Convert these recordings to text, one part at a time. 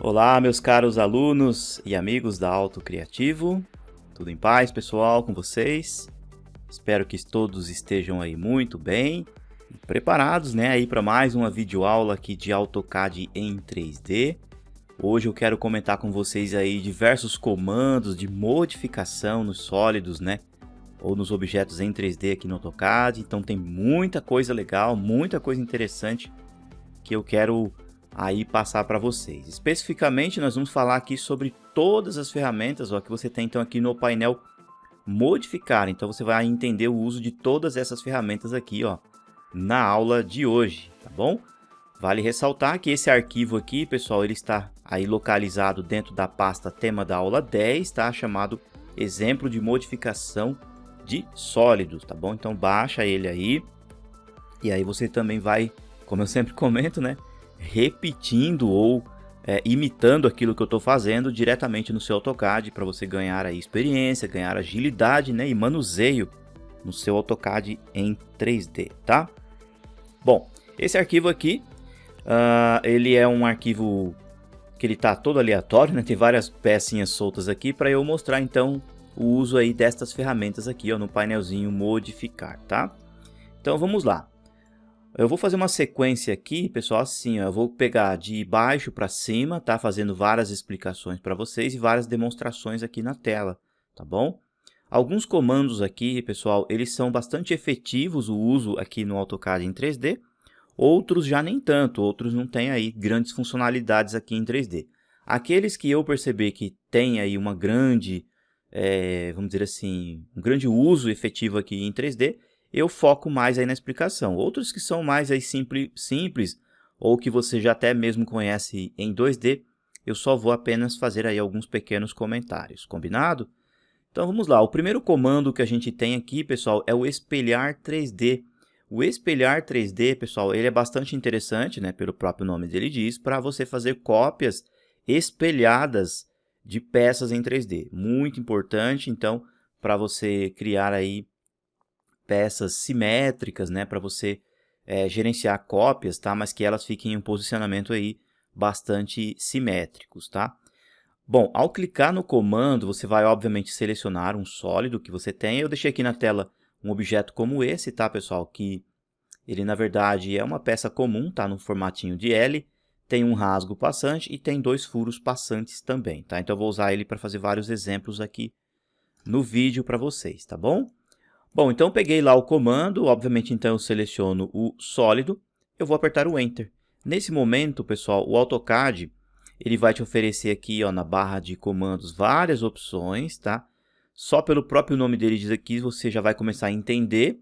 Olá, meus caros alunos e amigos da Auto Criativo. Tudo em paz, pessoal, com vocês? Espero que todos estejam aí muito bem e preparados, né, aí para mais uma videoaula aqui de AutoCAD em 3D. Hoje eu quero comentar com vocês aí diversos comandos de modificação nos sólidos, né, ou nos objetos em 3D aqui no AutoCAD. Então tem muita coisa legal, muita coisa interessante que eu quero aí passar para vocês. Especificamente nós vamos falar aqui sobre todas as ferramentas que você tem então aqui no painel modificar. Então você vai entender o uso de todas essas ferramentas aqui na aula de hoje, tá bom? Vale ressaltar que esse arquivo aqui, pessoal, ele está aí localizado dentro da pasta tema da aula 10, tá? Chamado exemplo de modificação de sólidos, tá bom? Então baixa ele aí e aí você também vai, como eu sempre comento, né, repetindo ou imitando aquilo que eu estou fazendo diretamente no seu AutoCAD para você ganhar aí experiência, ganhar agilidade, né, e manuseio no seu AutoCAD em 3D, tá? Bom, esse arquivo aqui, ele é um arquivo que ele está todo aleatório, né? Tem várias pecinhas soltas aqui para eu mostrar então o uso aí destas ferramentas aqui no painelzinho modificar, tá? Então vamos lá. Eu vou fazer uma sequência aqui, pessoal, assim, eu vou pegar de baixo para cima, tá? Fazendo várias explicações para vocês e várias demonstrações aqui na tela, tá bom? Alguns comandos aqui, pessoal, eles são bastante efetivos, o uso aqui no AutoCAD em 3D. Outros já nem tanto, outros não têm aí grandes funcionalidades aqui em 3D. Aqueles que eu perceber que tem aí uma grande, vamos dizer assim, um grande uso efetivo aqui em 3D, eu foco mais aí na explicação. Outros que são mais aí simples ou que você já até mesmo conhece em 2D, eu só vou apenas fazer aí alguns pequenos comentários, combinado? Então vamos lá, o primeiro comando que a gente tem aqui, pessoal, é o espelhar 3D. O espelhar 3D, pessoal, ele é bastante interessante, né, pelo próprio nome dele diz, para você fazer cópias espelhadas de peças em 3D. Muito importante, então, para você criar aí peças simétricas, né, para você gerenciar cópias, tá, mas que elas fiquem em um posicionamento aí bastante simétricos, tá? Bom, ao clicar no comando, você vai obviamente selecionar um sólido que você tem. Eu deixei aqui na tela um objeto como esse, tá, pessoal, que ele na verdade é uma peça comum, tá, no formatinho de L, tem um rasgo passante e tem dois furos passantes também, tá? Então eu vou usar ele para fazer vários exemplos aqui no vídeo para vocês, tá bom? Bom, então eu peguei lá o comando, obviamente então eu seleciono o sólido, eu vou apertar o Enter. Nesse momento, pessoal, o AutoCAD, ele vai te oferecer aqui na barra de comandos várias opções, tá? Só pelo próprio nome dele diz aqui, você já vai começar a entender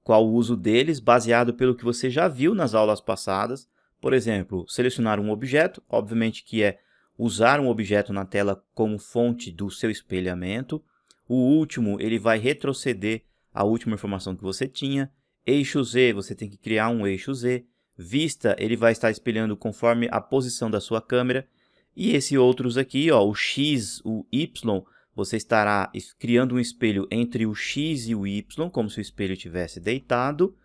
qual o uso deles, baseado pelo que você já viu nas aulas passadas. Por exemplo, selecionar um objeto, obviamente que é usar um objeto na tela como fonte do seu espelhamento. O último, ele vai retroceder a última informação que você tinha. Eixo Z, você tem que criar um eixo Z. Vista, ele vai estar espelhando conforme a posição da sua câmera. E esses outros aqui, o X, o Y, você estará criando um espelho entre o X e o Y, como se o espelho estivesse deitado.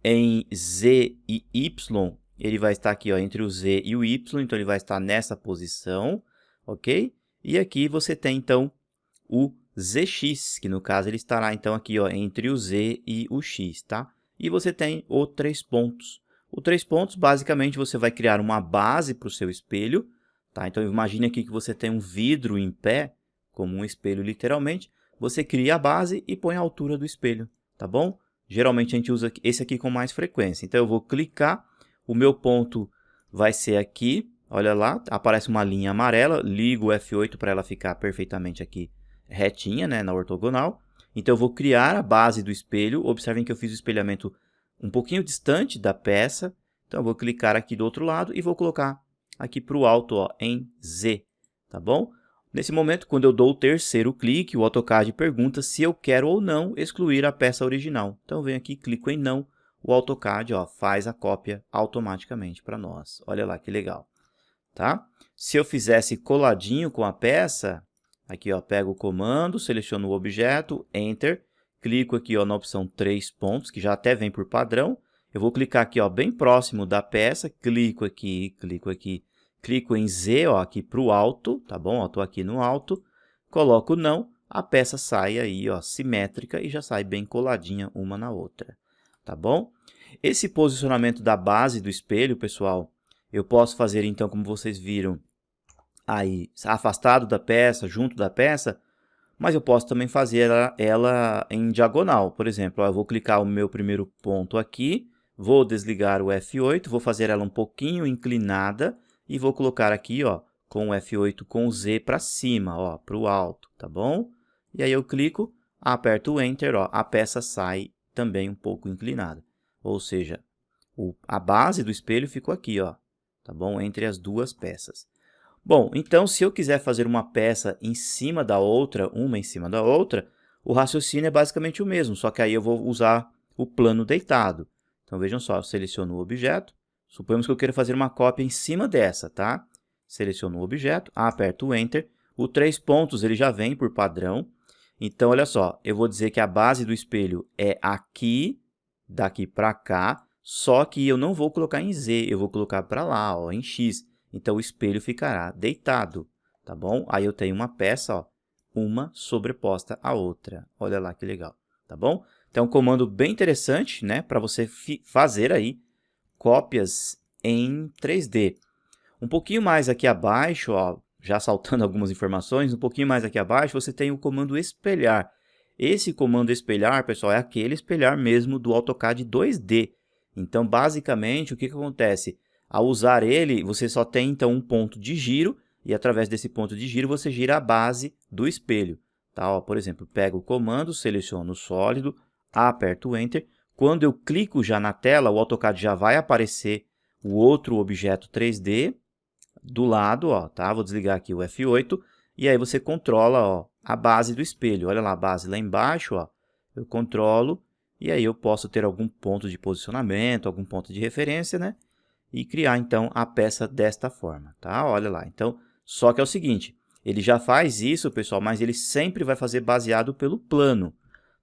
Em Z e Y, ele vai estar aqui entre o Z e o Y, então ele vai estar nessa posição, ok? E aqui você tem então o ZX, que no caso ele estará então aqui entre o Z e o X, tá? E você tem o 3 pontos. O 3 pontos, basicamente, você vai criar uma base para o seu espelho, tá? Então imagine aqui que você tem um vidro em pé, como um espelho literalmente, você cria a base e põe a altura do espelho, tá bom? Geralmente a gente usa esse aqui com mais frequência. Então eu vou clicar, o meu ponto vai ser aqui, olha lá, aparece uma linha amarela, ligo o F8 para ela ficar perfeitamente aqui retinha, né, na ortogonal. Então eu vou criar a base do espelho. Observem que eu fiz o espelhamento um pouquinho distante da peça. Então eu vou clicar aqui do outro lado e vou colocar aqui para o alto em Z, tá bom? Nesse momento, quando eu dou o terceiro clique, o AutoCAD pergunta se eu quero ou não excluir a peça original. Então eu venho aqui, clico em não, o AutoCAD faz a cópia automaticamente para nós. Olha lá que legal, tá? Se eu fizesse coladinho com a peça, aqui pego o comando, seleciono o objeto, Enter, clico aqui na opção 3 pontos, que já até vem por padrão. Eu vou clicar aqui bem próximo da peça, clico aqui, clico em Z, ó, aqui para o alto, tá bom? Estou aqui no alto, coloco não, a peça sai aí, ó, simétrica e já sai bem coladinha uma na outra, tá bom? Esse posicionamento da base do espelho, pessoal, eu posso fazer então, como vocês viram, aí afastado da peça, junto da peça, mas eu posso também fazer ela em diagonal. Por exemplo, ó, eu vou clicar o meu primeiro ponto aqui, vou desligar o F8, vou fazer ela um pouquinho inclinada e vou colocar aqui, ó, com o F8 com o Z para cima, ó, para o alto, tá bom? E aí eu clico, aperto o Enter, ó, a peça sai também um pouco inclinada. Ou seja, a base do espelho ficou aqui, ó, tá bom? Entre as duas peças. Bom, então se eu quiser fazer uma peça em cima da outra, uma em cima da outra, o raciocínio é basicamente o mesmo, só que aí eu vou usar o plano deitado. Então vejam só, eu seleciono o objeto, suponhamos que eu queira fazer uma cópia em cima dessa, tá? Seleciono o objeto, aperto o Enter, o 3 pontos ele já vem por padrão. Então olha só, eu vou dizer que a base do espelho é aqui, daqui para cá, só que eu não vou colocar em Z, eu vou colocar para lá, ó, em X. Então, o espelho ficará deitado, tá bom? Aí eu tenho uma peça, ó, uma sobreposta à outra. Olha lá que legal, tá bom? Então, um comando bem interessante, né? Para você fazer aí cópias em 3D. Um pouquinho mais aqui abaixo, ó, já saltando algumas informações, um pouquinho mais aqui abaixo, você tem o comando espelhar. Esse comando espelhar, pessoal, é aquele espelhar mesmo do AutoCAD 2D. Então, basicamente, o que acontece? Ao usar ele, você só tem, então, um ponto de giro, e através desse ponto de giro, você gira a base do espelho. Tá? Ó, por exemplo, pego o comando, seleciono o sólido, aperto o Enter. Quando eu clico já na tela, o AutoCAD já vai aparecer o outro objeto 3D do lado, ó, tá? Vou desligar aqui o F8, e aí você controla, ó, a base do espelho. Olha lá a base lá embaixo, ó. Eu controlo, e aí eu posso ter algum ponto de posicionamento, algum ponto de referência, né? E criar, então, a peça desta forma, tá? Olha lá. Então, só que é o seguinte, ele já faz isso, pessoal, mas ele sempre vai fazer baseado pelo plano,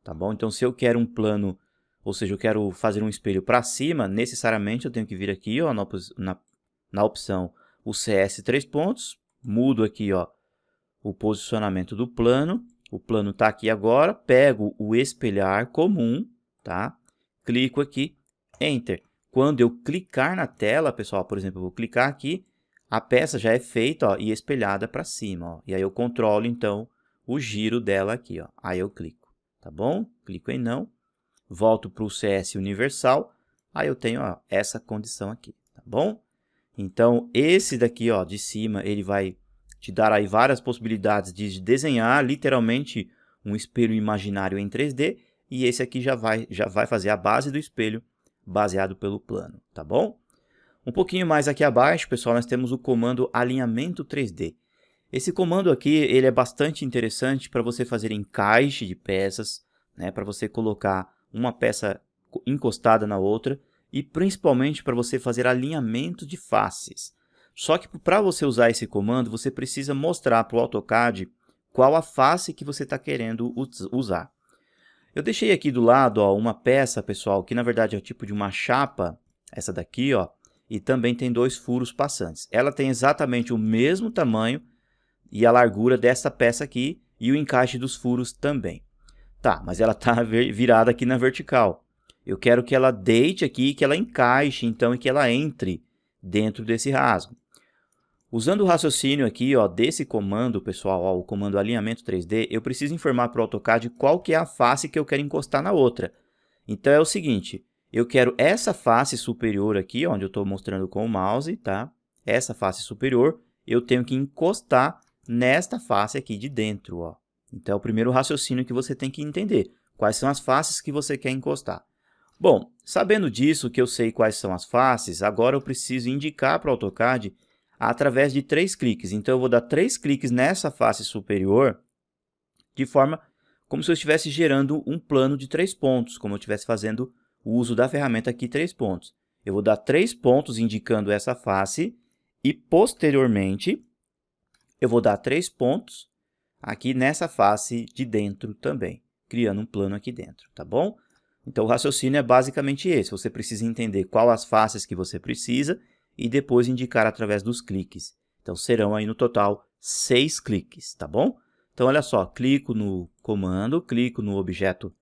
tá bom? Então, se eu quero um plano, ou seja, eu quero fazer um espelho para cima, necessariamente eu tenho que vir aqui, ó, na opção o CS 3 pontos, mudo aqui, ó, o posicionamento do plano, o plano está aqui agora, pego o espelhar comum, tá? Clico aqui, Enter. Quando eu clicar na tela, pessoal, por exemplo, eu vou clicar aqui, a peça já é feita, ó, e espelhada para cima, ó. E aí eu controlo, então, o giro dela aqui, ó. Aí eu clico, tá bom? Clico em não, volto para o CS universal, aí eu tenho, ó, essa condição aqui, tá bom? Então, esse daqui, ó, de cima, ele vai te dar aí várias possibilidades de desenhar literalmente um espelho imaginário em 3D, e esse aqui já vai fazer a base do espelho baseado pelo plano, tá bom? Um pouquinho mais aqui abaixo, pessoal, nós temos o comando alinhamento 3D. Esse comando aqui, ele é bastante interessante para você fazer encaixe de peças, né, para você colocar uma peça encostada na outra e principalmente para você fazer alinhamento de faces. Só que para você usar esse comando, você precisa mostrar para o AutoCAD qual a face que você está querendo usar. Eu deixei aqui do lado, ó, uma peça, pessoal, que na verdade é o tipo de uma chapa, essa daqui, ó, e também tem 2 furos passantes. Ela tem exatamente o mesmo tamanho e a largura dessa peça aqui e o encaixe dos furos também. Tá, mas ela está virada aqui na vertical. Eu quero que ela deite aqui, que ela encaixe, então, e que ela entre dentro desse rasgo. Usando o raciocínio aqui, ó, desse comando, pessoal, ó, o comando alinhamento 3D, eu preciso informar para o AutoCAD qual que é a face que eu quero encostar na outra. Então, é o seguinte, eu quero essa face superior aqui, onde eu estou mostrando com o mouse, tá? Essa face superior, eu tenho que encostar nesta face aqui de dentro, ó. Então, é o primeiro raciocínio que você tem que entender. Quais são as faces que você quer encostar? Bom, sabendo disso, que eu sei quais são as faces, agora eu preciso indicar para o AutoCAD através de 3 cliques. Então, eu vou dar 3 cliques nessa face superior, de forma como se eu estivesse gerando um plano de 3 pontos, como eu estivesse fazendo o uso da ferramenta aqui 3 pontos. Eu vou dar 3 pontos indicando essa face e, posteriormente, eu vou dar 3 pontos aqui nessa face de dentro também, criando um plano aqui dentro, tá bom? Então, o raciocínio é basicamente esse. Você precisa entender qual as faces que você precisa e depois indicar através dos cliques. Então, serão aí no total 6 cliques, tá bom? Então, olha só, clico no comando, clico no objeto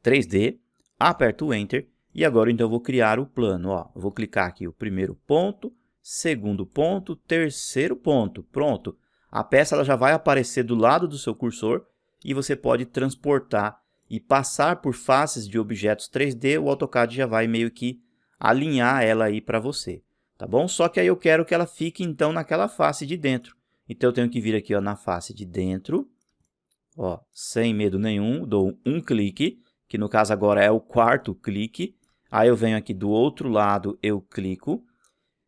3D, aperto o Enter e agora então eu vou criar o plano. Ó, eu vou clicar aqui o primeiro ponto, segundo ponto, terceiro ponto. Pronto. A peça ela já vai aparecer do lado do seu cursor e você pode transportar e passar por faces de objetos 3D. O AutoCAD já vai meio que alinhar ela aí para você, tá bom? Só que aí eu quero que ela fique então naquela face de dentro. Então eu tenho que vir aqui ó, na face de dentro, ó, sem medo nenhum, dou um clique, que no caso agora é o quarto clique. Aí eu venho aqui do outro lado, eu clico.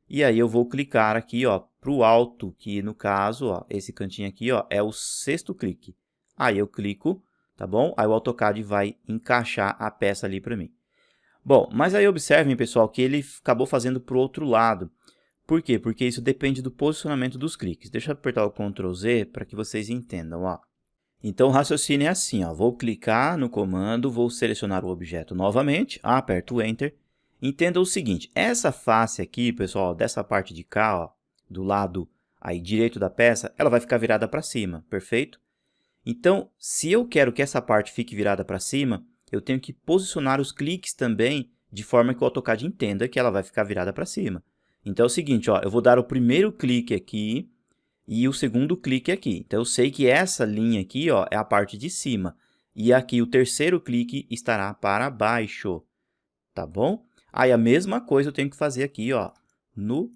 E aí eu vou clicar aqui ó, para o alto, que no caso, ó, esse cantinho aqui ó, é o sexto clique. Aí eu clico, tá bom? Aí o AutoCAD vai encaixar a peça ali para mim. Bom, mas aí observem, pessoal, que ele acabou fazendo para o outro lado. Por quê? Porque isso depende do posicionamento dos cliques. Deixa eu apertar o Ctrl Z para que vocês entendam, ó. Então, o raciocínio é assim, ó. Vou clicar no comando, vou selecionar o objeto novamente, aperto o Enter. Entenda o seguinte, essa face aqui, pessoal, dessa parte de cá, ó, do lado aí direito da peça, ela vai ficar virada para cima, perfeito? Então, se eu quero que essa parte fique virada para cima, eu tenho que posicionar os cliques também de forma que o AutoCAD entenda que ela vai ficar virada para cima. Então é o seguinte, ó, eu vou dar o primeiro clique aqui e o segundo clique aqui. Então eu sei que essa linha aqui ó, é a parte de cima e aqui o terceiro clique estará para baixo, tá bom? Aí a mesma coisa eu tenho que fazer aqui ó, no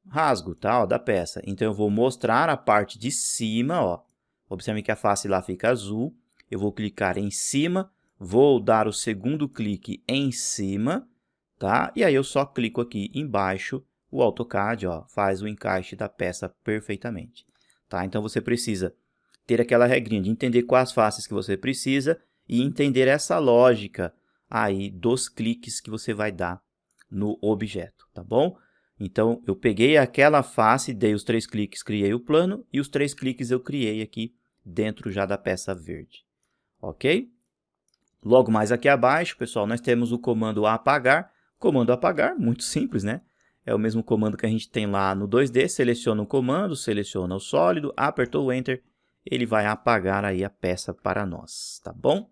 rasgo tá, ó, da peça. Então eu vou mostrar a parte de cima, ó. Observe que a face lá fica azul. Eu vou clicar em cima, vou dar o segundo clique em cima, tá? E aí eu só clico aqui embaixo, o AutoCAD, ó, faz o encaixe da peça perfeitamente, tá? Então você precisa ter aquela regrinha de entender quais faces que você precisa e entender essa lógica aí dos cliques que você vai dar no objeto, tá bom? Então eu peguei aquela face, dei os 3 cliques, criei o plano e os 3 cliques eu criei aqui dentro já da peça verde, ok? Logo mais aqui abaixo, pessoal, nós temos o comando apagar. Comando apagar, muito simples, né? É o mesmo comando que a gente tem lá no 2D. Seleciona o comando, seleciona o sólido, apertou o Enter, ele vai apagar aí a peça para nós, tá bom?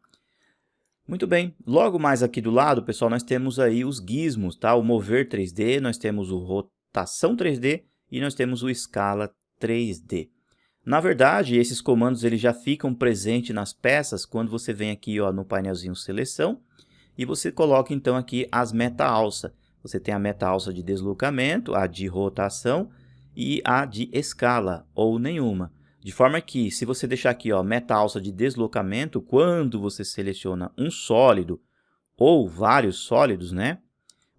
Muito bem, logo mais aqui do lado, pessoal, nós temos aí os gizmos, tá? O mover 3D, nós temos o rotação 3D e nós temos o escala 3D. Na verdade, esses comandos eles já ficam presentes nas peças quando você vem aqui ó, no painelzinho seleção e você coloca então aqui as meta-alça. Você tem a meta-alça de deslocamento, a de rotação e a de escala ou nenhuma. De forma que se você deixar aqui ó, meta-alça de deslocamento, quando você seleciona um sólido ou vários sólidos, né?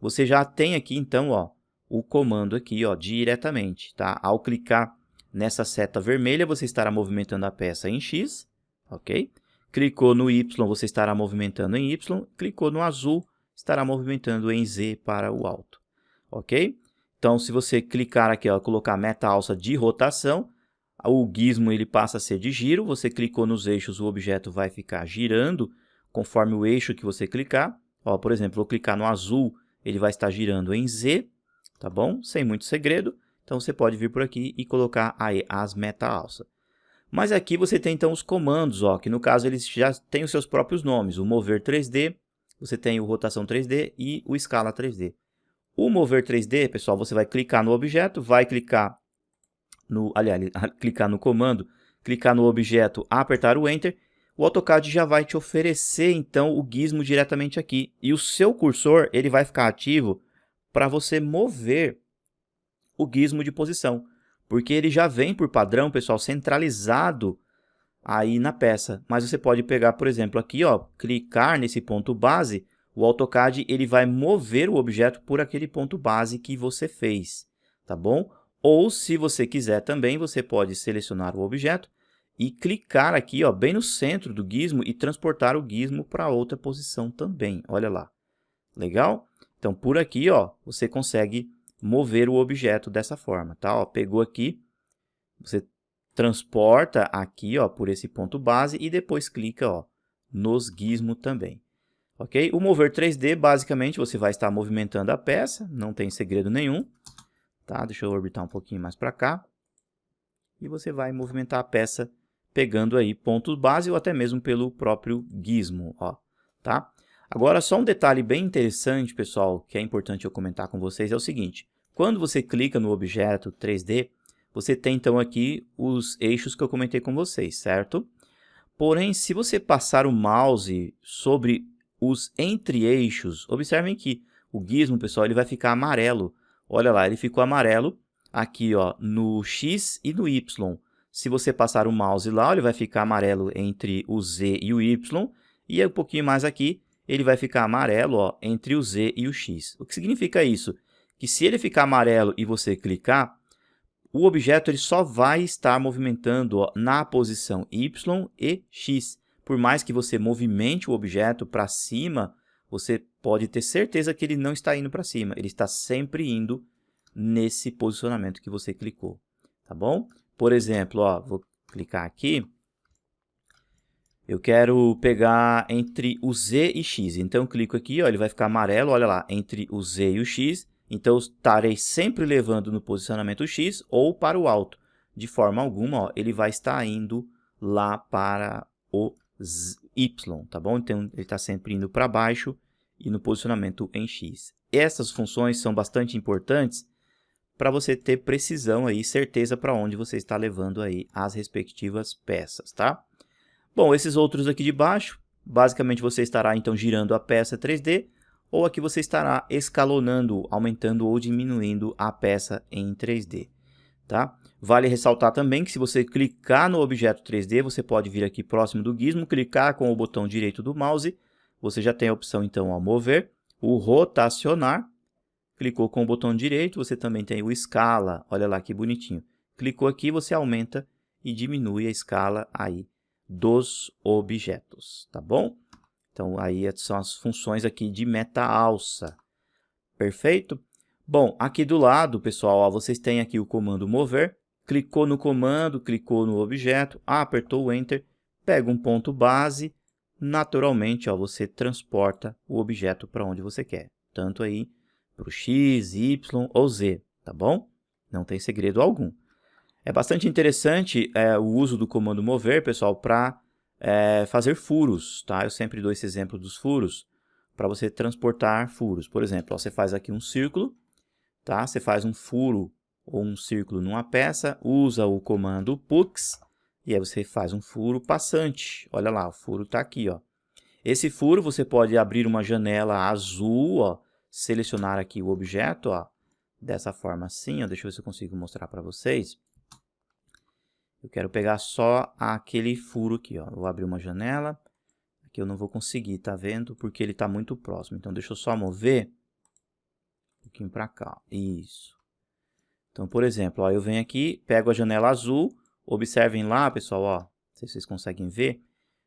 Você já tem aqui então ó, o comando aqui ó, diretamente, tá? Ao clicar nessa seta vermelha, você estará movimentando a peça em X, ok? Clicou no Y, você estará movimentando em Y. Clicou no azul, estará movimentando em Z para o alto, ok? Então, se você clicar aqui, ó, colocar meta-alça de rotação, o gizmo ele passa a ser de giro. Você clicou nos eixos, o objeto vai ficar girando conforme o eixo que você clicar. Ó, por exemplo, vou clicar no azul, ele vai estar girando em Z, tá bom? Sem muito segredo. Então, você pode vir por aqui e colocar aí as meta-alça. Mas aqui você tem então os comandos, ó, que no caso eles já têm os seus próprios nomes. O mover 3D, você tem o rotação 3D e o escala 3D. O mover 3D, pessoal, você vai clicar no objeto, vai clicar no, aliás, clicar no comando, clicar no objeto, apertar o Enter. O AutoCAD já vai te oferecer então o gizmo diretamente aqui. E o seu cursor ele vai ficar ativo para você mover o gizmo de posição, porque ele já vem por padrão, pessoal, centralizado aí na peça. Mas você pode pegar, por exemplo, aqui, ó, clicar nesse ponto base, o AutoCAD ele vai mover o objeto por aquele ponto base que você fez, tá bom? Ou se você quiser também, você pode selecionar o objeto e clicar aqui, ó, bem no centro do gizmo e transportar o gizmo para outra posição também. Olha lá. Legal? Então, por aqui, ó, você consegue mover o objeto dessa forma, tá? Ó, pegou aqui, você transporta aqui, ó, por esse ponto base e depois clica, ó, nos gizmos também, ok? O mover 3D, basicamente, você vai estar movimentando a peça, não tem segredo nenhum. tá? Deixa eu orbitar um pouquinho mais para cá. E você vai movimentar a peça pegando aí pontos base ou até mesmo pelo próprio gizmo, ó, tá? Agora, só um detalhe bem interessante, pessoal, que é importante eu comentar com vocês, é o seguinte. Quando você clica no objeto 3D, você tem então aqui os eixos que eu comentei com vocês, certo? Porém, se você passar o mouse sobre os entre-eixos, observem que o gizmo, pessoal, ele vai ficar amarelo. Olha lá, ele ficou amarelo aqui, ó, no X e no Y. Se você passar o mouse lá, ele vai ficar amarelo entre o Z e o Y. E um pouquinho mais aqui, ele vai ficar amarelo, ó, entre o Z e o X. O que significa isso? Que se ele ficar amarelo e você clicar, o objeto ele só vai estar movimentando, ó, na posição Y e X. Por mais que você movimente o objeto para cima, você pode ter certeza que ele não está indo para cima. Ele está sempre indo nesse posicionamento que você clicou, tá bom? Por exemplo, ó, vou clicar aqui. Eu quero pegar entre o Z e X. Então, eu clico aqui, ó, ele vai ficar amarelo, olha lá, entre o Z e o X. Então, eu estarei sempre levando no posicionamento X ou para o alto. De forma alguma, ó, ele vai estar indo lá para o Y, tá bom? Então, ele está sempre indo para baixo e no posicionamento em X. Essas funções são bastante importantes para você ter precisão aí, certeza para onde você está levando aí as respectivas peças, tá? Bom, esses outros aqui de baixo, basicamente você estará então girando a peça 3D, ou aqui você estará escalonando, aumentando ou diminuindo a peça em 3D, tá? Vale ressaltar também que se você clicar no objeto 3D, você pode vir aqui próximo do gizmo, clicar com o botão direito do mouse, você já tem a opção então ao mover, o rotacionar, clicou com o botão direito, você também tem o escala, olha lá que bonitinho. Clicou aqui, você aumenta e diminui a escala aí dos objetos, tá bom? Então, aí são as funções aqui de meta-alça. Perfeito? Bom, aqui do lado, pessoal, ó, vocês têm aqui o comando mover. Clicou no comando, clicou no objeto, apertou o Enter, pega um ponto base. Naturalmente, ó, você transporta o objeto para onde você quer. Tanto aí para o X, Y ou Z, tá bom? Não tem segredo algum. É bastante interessante o uso do comando mover, pessoal, para fazer furos, tá? Eu sempre dou esse exemplo dos furos para você transportar furos. Por exemplo, ó, você faz aqui um círculo, tá? Você faz um furo ou um círculo numa peça, usa o comando pux e aí você faz um furo passante. Olha lá, o furo está aqui, ó. Esse furo você pode abrir uma janela azul, ó, selecionar aqui o objeto, ó, dessa forma assim, ó. Deixa eu ver se eu consigo mostrar para vocês. Eu quero pegar só aquele furo aqui, ó. Vou abrir uma janela. Aqui eu não vou conseguir, tá vendo? Porque ele está muito próximo. Então, deixa eu só mover um pouquinho para cá. Isso. Então, por exemplo, ó, eu venho aqui, pego a janela azul. Observem lá, pessoal, ó. Não sei se vocês conseguem ver.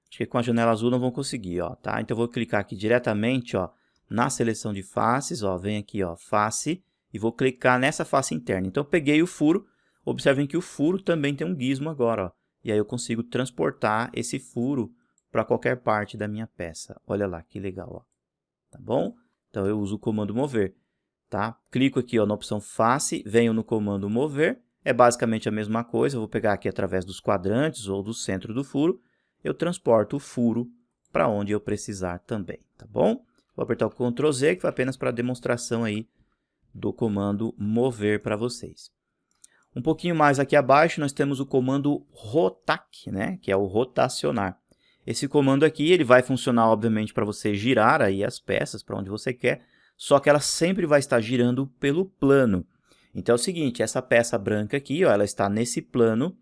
Acho que com a janela azul não vão conseguir, ó, tá? Então, eu vou clicar aqui diretamente, ó, na seleção de faces, ó. Vem aqui, ó, face. E vou clicar nessa face interna. Então, eu peguei o furo. Observem que o furo também tem um gizmo agora, ó. E aí eu consigo transportar esse furo para qualquer parte da minha peça. Olha lá, que legal, ó. Tá bom? Então eu uso o comando mover, tá? Clico aqui, ó, na opção face, venho no comando mover. É basicamente a mesma coisa. Eu vou pegar aqui através dos quadrantes ou do centro do furo. Eu transporto o furo para onde eu precisar também, tá bom? Vou apertar o Ctrl Z, que foi apenas para demonstração aí do comando mover para vocês. Um pouquinho mais aqui abaixo, nós temos o comando rotac, né? Que é o rotacionar. Esse comando aqui, ele vai funcionar, obviamente, para você girar aí as peças para onde você quer, só que ela sempre vai estar girando pelo plano. Então, é o seguinte, essa peça branca aqui, ó, ela está nesse plano,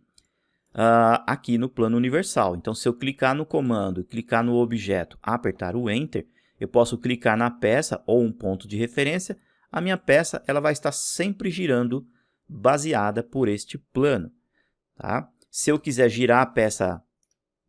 aqui no plano universal. Então, se eu clicar no comando, clicar no objeto, apertar o Enter, eu posso clicar na peça ou um ponto de referência, a minha peça ela vai estar sempre girando baseada por este plano, tá? Se eu quiser girar a peça,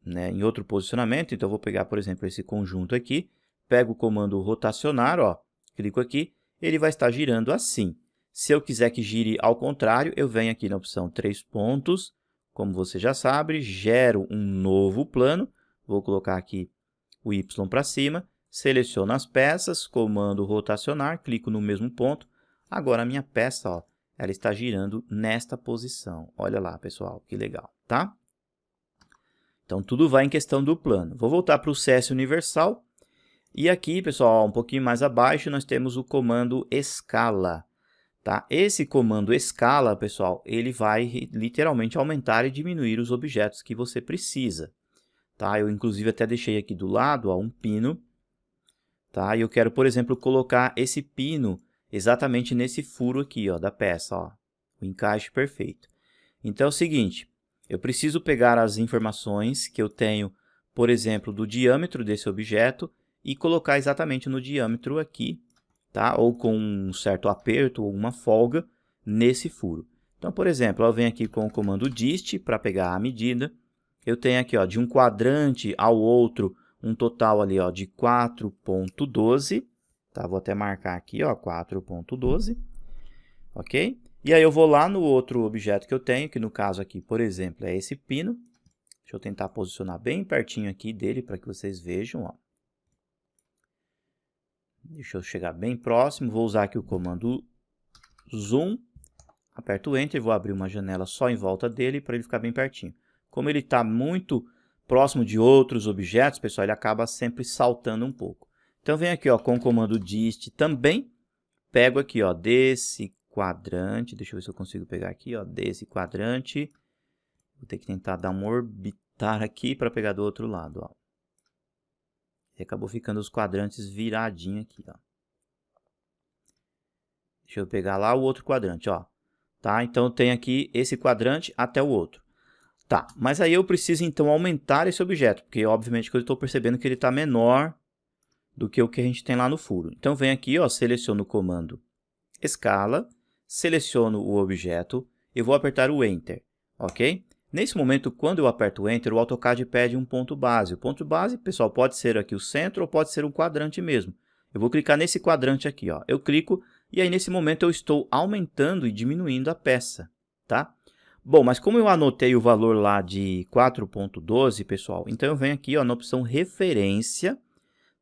né, em outro posicionamento, então eu vou pegar, por exemplo, esse conjunto aqui, pego o comando rotacionar, ó, clico aqui, ele vai estar girando assim. Se eu quiser que gire ao contrário, eu venho aqui na opção 3 pontos, como você já sabe, gero um novo plano, vou colocar aqui o Y para cima, seleciono as peças, comando rotacionar, clico no mesmo ponto, agora a minha peça, ó, ela está girando nesta posição. Olha lá, pessoal, que legal, tá? Então, tudo vai em questão do plano. Vou voltar para o CS universal. E aqui, pessoal, um pouquinho mais abaixo, nós temos o comando escala. Tá? Esse comando escala, pessoal, ele vai literalmente aumentar e diminuir os objetos que você precisa. Tá? Eu, inclusive, até deixei aqui do lado ó, um pino. Tá? E eu quero, por exemplo, colocar esse pino exatamente nesse furo aqui ó, da peça. Ó, o encaixe perfeito. Então, é o seguinte, eu preciso pegar as informações que eu tenho, por exemplo, do diâmetro desse objeto e colocar exatamente no diâmetro aqui, tá? Ou com um certo aperto ou uma folga nesse furo. Então, por exemplo, eu venho aqui com o comando dist para pegar a medida. Eu tenho aqui ó, de um quadrante ao outro um total ali ó, de 4,12. Tá? Vou até marcar aqui ó, 4,12. Ok? E aí eu vou lá no outro objeto que eu tenho, que no caso aqui, por exemplo, é esse pino. Deixa eu tentar posicionar bem pertinho aqui dele para que vocês vejam. Ó. Deixa eu chegar bem próximo, vou usar aqui o comando zoom. Aperto o Enter, vou abrir uma janela só em volta dele para ele ficar bem pertinho. Como ele está muito próximo de outros objetos, pessoal, ele acaba sempre saltando um pouco. Então, venho aqui ó, com o comando dist também, pego aqui ó, desse quadrante, deixa eu ver se eu consigo pegar aqui, ó, desse quadrante. Vou ter que tentar dar um orbitar aqui para pegar do outro lado, ó. E acabou ficando os quadrantes viradinho aqui, ó. Deixa eu pegar lá o outro quadrante, ó. Tá? Então, eu tenho aqui esse quadrante até o outro. Tá, mas aí eu preciso, então, aumentar esse objeto, porque, obviamente, que eu estou percebendo que ele está menor do que o que a gente tem lá no furo. Então, venho aqui, ó, seleciono o comando escala, seleciono o objeto e vou apertar o Enter, ok? Nesse momento, quando eu aperto o Enter, o AutoCAD pede um ponto base. O ponto base, pessoal, pode ser aqui o centro ou pode ser um quadrante mesmo. Eu vou clicar nesse quadrante aqui, ó. Eu clico e aí, nesse momento, eu estou aumentando e diminuindo a peça, tá? Bom, mas como eu anotei o valor lá de 4,12, pessoal, então eu venho aqui ó, na opção referência,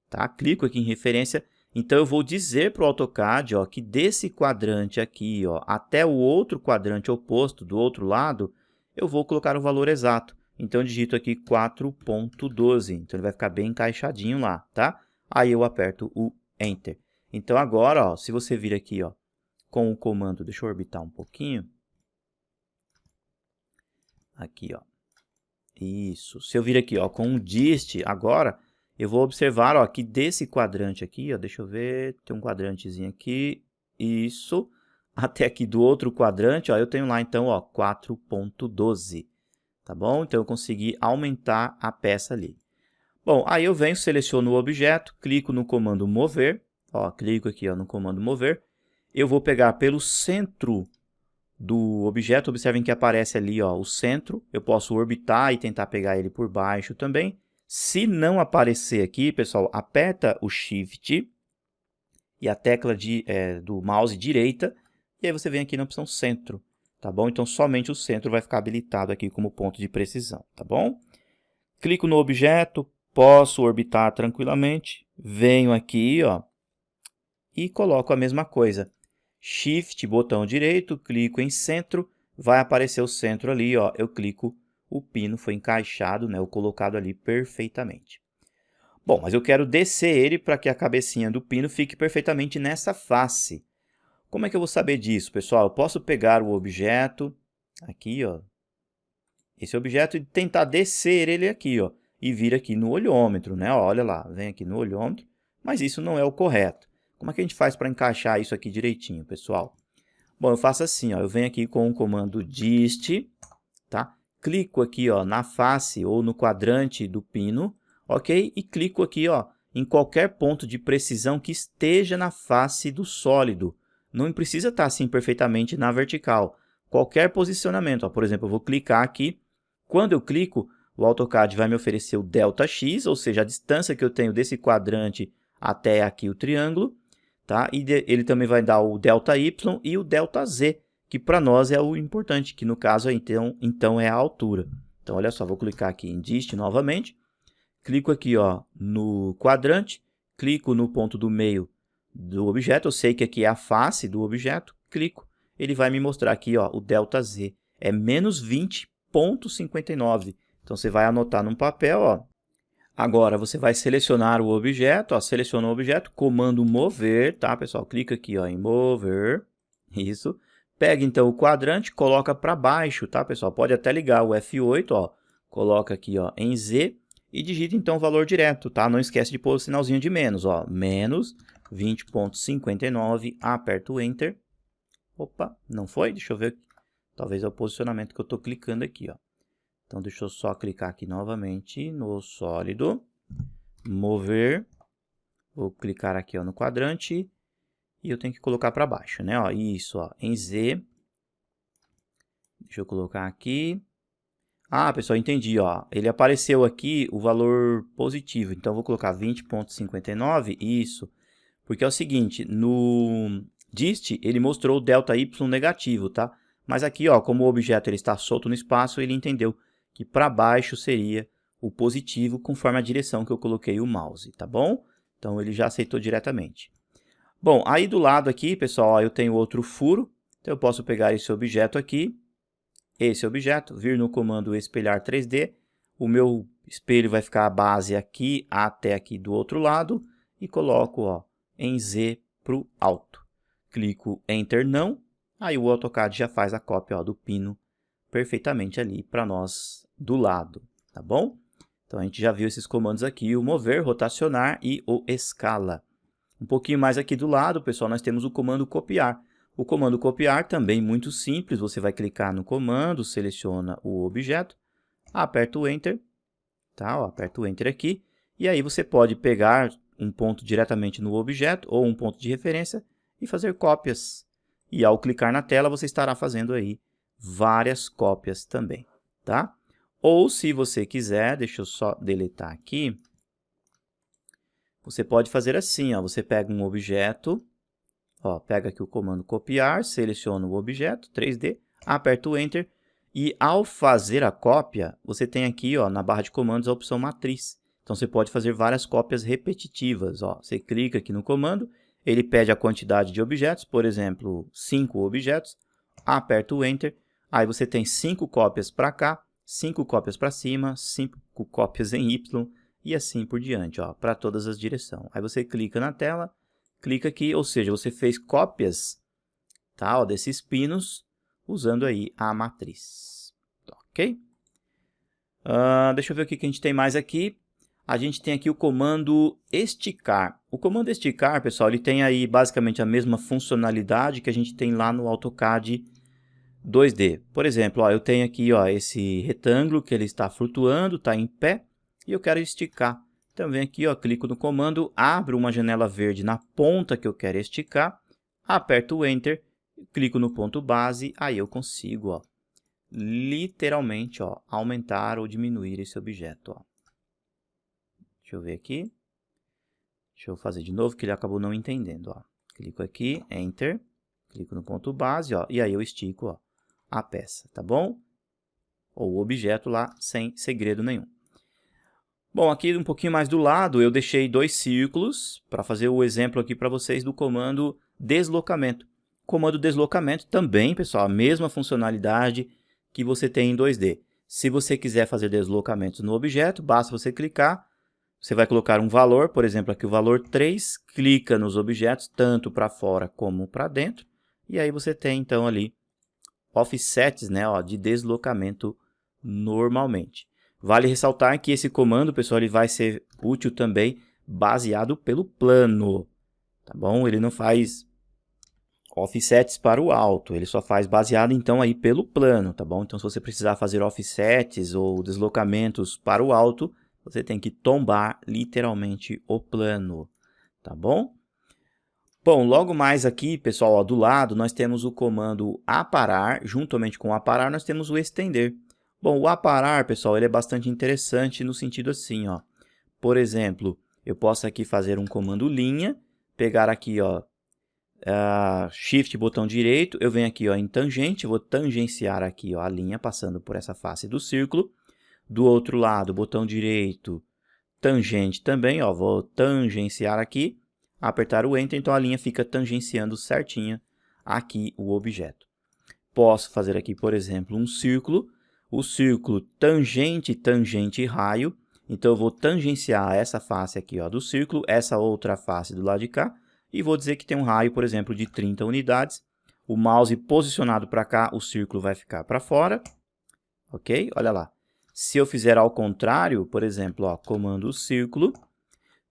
tá? Clico aqui em referência. Então, eu vou dizer para o AutoCAD ó, que desse quadrante aqui ó, até o outro quadrante oposto do outro lado, eu vou colocar o valor exato. Então, eu digito aqui 4,12. Então, ele vai ficar bem encaixadinho lá, tá? Aí, eu aperto o Enter. Então, agora, ó, se você vir aqui ó, com o comando, deixa eu orbitar um pouquinho. Aqui, ó. Isso. Se eu vir aqui ó, com o dist, agora... eu vou observar ó, que desse quadrante aqui, ó, deixa eu ver, tem um quadrantezinho aqui, isso, até aqui do outro quadrante, ó, eu tenho lá então 4,12, tá bom? Então eu consegui aumentar a peça ali. Bom, aí eu venho, seleciono o objeto, clico no comando mover, ó, clico aqui ó, no comando mover, eu vou pegar pelo centro do objeto, observem que aparece ali ó, o centro, eu posso orbitar e tentar pegar ele por baixo também. Se não aparecer aqui, pessoal, aperta o Shift e a tecla do mouse direita, e aí você vem aqui na opção centro, tá bom? Então, somente o centro vai ficar habilitado aqui como ponto de precisão, tá bom? Clico no objeto, posso orbitar tranquilamente, venho aqui, ó, e coloco a mesma coisa. Shift, botão direito, clico em centro, vai aparecer o centro ali, ó, eu clico, o pino foi encaixado, né, ou colocado ali perfeitamente. Bom, mas eu quero descer ele para que a cabecinha do pino fique perfeitamente nessa face. Como é que eu vou saber disso, pessoal? Eu posso pegar o objeto, aqui, ó, esse objeto e tentar descer ele aqui, ó, e vir aqui no olhômetro, né? Ó, olha lá, vem aqui no olhômetro, mas isso não é o correto. Como é que a gente faz para encaixar isso aqui direitinho, pessoal? Bom, eu faço assim, ó, eu venho aqui com o comando dist, tá? Clico aqui ó, na face ou no quadrante do pino, ok? E clico aqui ó, em qualquer ponto de precisão que esteja na face do sólido. Não precisa estar assim perfeitamente na vertical. Qualquer posicionamento, ó, por exemplo, eu vou clicar aqui. Quando eu clico, o AutoCAD vai me oferecer o ΔX, ou seja, a distância que eu tenho desse quadrante até aqui o triângulo. Tá? E ele também vai dar o ΔY e o ΔZ, que para nós é o importante, que no caso então é a altura. Então, olha só, vou clicar aqui em dist novamente, clico aqui ó, no quadrante, clico no ponto do meio do objeto, eu sei que aqui é a face do objeto, clico, ele vai me mostrar aqui, ó, o ΔZ é menos 20,59. Então, você vai anotar num papel, ó. Agora, você vai selecionar o objeto, ó, seleciona o objeto, comando mover, tá, pessoal? Clica aqui, ó, em mover, isso. Pega, então, o quadrante, coloca para baixo, tá, pessoal? Pode até ligar o F8, ó, coloca aqui, ó, em Z e digita, então, o valor direto, tá? Não esquece de pôr o sinalzinho de menos, ó, menos 20,59, aperta o Enter. Opa, não foi? Deixa eu ver, talvez é o posicionamento que eu estou clicando aqui, ó. Então, deixa eu só clicar aqui novamente no sólido, mover, vou clicar aqui, ó, no quadrante e eu tenho que colocar para baixo, né? Ó, isso, ó, em Z. Deixa eu colocar aqui. Ah, pessoal, entendi, ó. Ele apareceu aqui o valor positivo, então eu vou colocar 20,59, isso. Porque é o seguinte, no dist ele mostrou o ΔY negativo, tá? Mas aqui, ó, como o objeto ele está solto no espaço, ele entendeu que para baixo seria o positivo conforme a direção que eu coloquei o mouse, tá bom? Então, ele já aceitou diretamente. Bom, aí do lado aqui, pessoal, ó, eu tenho outro furo. Então, eu posso pegar esse objeto aqui, vir no comando espelhar 3D. O meu espelho vai ficar a base aqui até aqui do outro lado e coloco, ó, em Z para o alto. Clico Enter não, aí o AutoCAD já faz a cópia, ó, do pino perfeitamente ali para nós do lado, tá bom? Então, a gente já viu esses comandos aqui, o mover, rotacionar e o escala. Um pouquinho mais aqui do lado, pessoal, nós temos o comando copiar. O comando copiar também muito simples, você vai clicar no comando, seleciona o objeto, aperta o Enter, tá? Ó, aperta o Enter aqui, e aí você pode pegar um ponto diretamente no objeto ou um ponto de referência e fazer cópias. E ao clicar na tela, você estará fazendo aí várias cópias também, tá? Ou se você quiser, deixa eu só deletar aqui, você pode fazer assim, ó, você pega um objeto, ó, pega aqui o comando copiar, seleciona o objeto 3D, aperta o Enter e ao fazer a cópia, você tem aqui, ó, na barra de comandos a opção matriz. Então, você pode fazer várias cópias repetitivas, ó. Você clica aqui no comando, ele pede a quantidade de objetos, por exemplo, 5 objetos, aperta o Enter, aí você tem 5 cópias para cá, 5 cópias para cima, 5 cópias em Y e assim por diante, ó, para todas as direções. Aí você clica na tela, clica aqui, ou seja, você fez cópias, tá, ó, desses pinos usando aí a matriz, ok? Deixa eu ver o que a gente tem mais aqui. A gente tem aqui o comando esticar. O comando esticar, pessoal, ele tem aí basicamente a mesma funcionalidade que a gente tem lá no AutoCAD 2D. Por exemplo, ó, eu tenho aqui, ó, esse retângulo que ele está flutuando, está em pé, e eu quero esticar. Então, venho aqui, ó, clico no comando, abro uma janela verde na ponta que eu quero esticar, aperto o Enter, clico no ponto base, aí eu consigo, ó, literalmente, ó, aumentar ou diminuir esse objeto, ó. Deixa eu ver aqui. Deixa eu fazer de novo, que ele acabou não entendendo, ó. Clico aqui, Enter, clico no ponto base, ó, e aí eu estico, ó, a peça, tá bom? Ou o objeto lá, sem segredo nenhum. Bom, aqui um pouquinho mais do lado, eu deixei 2 círculos para fazer o exemplo aqui para vocês do comando deslocamento. Comando deslocamento também, pessoal, a mesma funcionalidade que você tem em 2D. Se você quiser fazer deslocamentos no objeto, basta você clicar, você vai colocar um valor, por exemplo, aqui o valor 3, clica nos objetos, tanto para fora como para dentro, e aí você tem, então, ali, offsets, né, ó, de deslocamento normalmente. Vale ressaltar que esse comando, pessoal, ele vai ser útil também baseado pelo plano, tá bom? Ele não faz offsets para o alto, ele só faz baseado, então, aí pelo plano, tá bom? Então, se você precisar fazer offsets ou deslocamentos para o alto, você tem que tombar literalmente o plano, tá bom? Bom, logo mais aqui, pessoal, ó, do lado, nós temos o comando aparar, juntamente com o aparar, nós temos o estender. Bom, o aparar, pessoal, ele é bastante interessante no sentido assim, ó. Por exemplo, eu posso aqui fazer um comando linha, pegar aqui, ó, Shift, botão direito, eu venho aqui, ó, em tangente, vou tangenciar aqui, ó, a linha passando por essa face do círculo. Do outro lado, botão direito, tangente também, ó, vou tangenciar aqui, apertar o Enter, então a linha fica tangenciando certinha aqui o objeto. posso fazer aqui, por exemplo, um círculo. O círculo tangente, tangente, raio. Então, eu vou tangenciar essa face aqui, ó, do círculo, essa outra face do lado de cá. E vou dizer que tem um raio, por exemplo, de 30 unidades. O mouse posicionado para cá, o círculo vai ficar para fora. Ok? Olha lá. Se eu fizer ao contrário, por exemplo, ó, comando círculo,